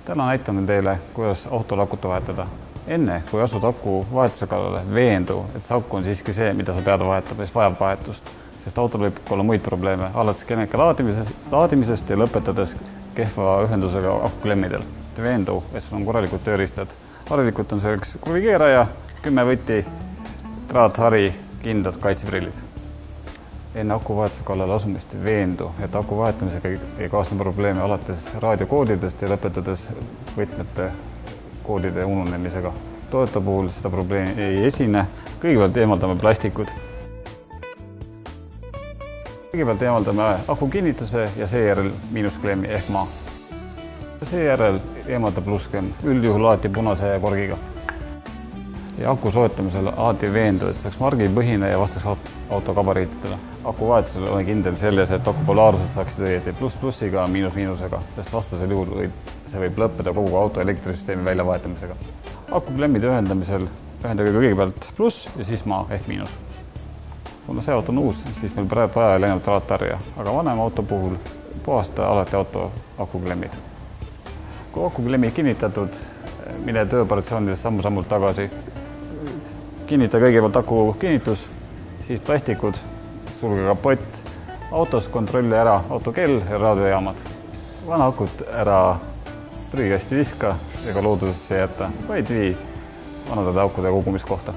Täna näitame teile, kuidas autol akut vahetada. Enne, kui asud aku vahetuse kallale, veendu, et see aku on siiski see, mida sa pead vahetama, mis vajab vahetust. Sest autol võib olla muid probleeme, alates kemika laadimisest ja lõpetades kehva ühendusega akuklemmidel. Veendu, et sul on korralikud tööriistad. Harilikult on selleks korrigeeraja, 10 võtti, traathari, kindlad kaitseprillid. Enne aku vahetuse kallale asumist veendu, et aku vahetamisega ei kaasne probleeme alates raadiokoodidest ja lõpetades võtmete koodide ununemisega. Toyota puhul seda probleemi ei esine. Kõigepealt eemaldame plastikud. Kõigepealt eemaldame aku kinnituse ja seejärel miinusklemmi ehk maa. Seejärel eemaldab plusklemm, üldjuhul alati punase korgiga. Ja aku soetamisel alati veendu, et see oleks margipõhine ja vastaks auto gabariitidele. Aku vahetusel on kindel selles, et aku polaarsused saaksid õieti plussiga, miinusega, sest vastasel juhul see võib lõppeda kogu auto elektrisüsteemi väljavahetamisega. Aku klemmide ühendamisel ühendage kõigepealt pluss ja siis maa ehk miinus. Kuna see auto on uus, siis meil praegu vaja ei läinud traattarja, aga vanem auto puhul puhasta alati auto akuklemmid. Kui akuklemmid kinnitatud, mine tööoperatsioonidest sammu-sammult tagasi. Kinnita kõigepealt aku kinnitus, siis plastikud, sulge kapott, autos kontrolli ära autokell ja raadiojaamad. Vana akut ära prügikasti viska ega loodusesse jätta, vaid vii vanade aukude kogumiskohta.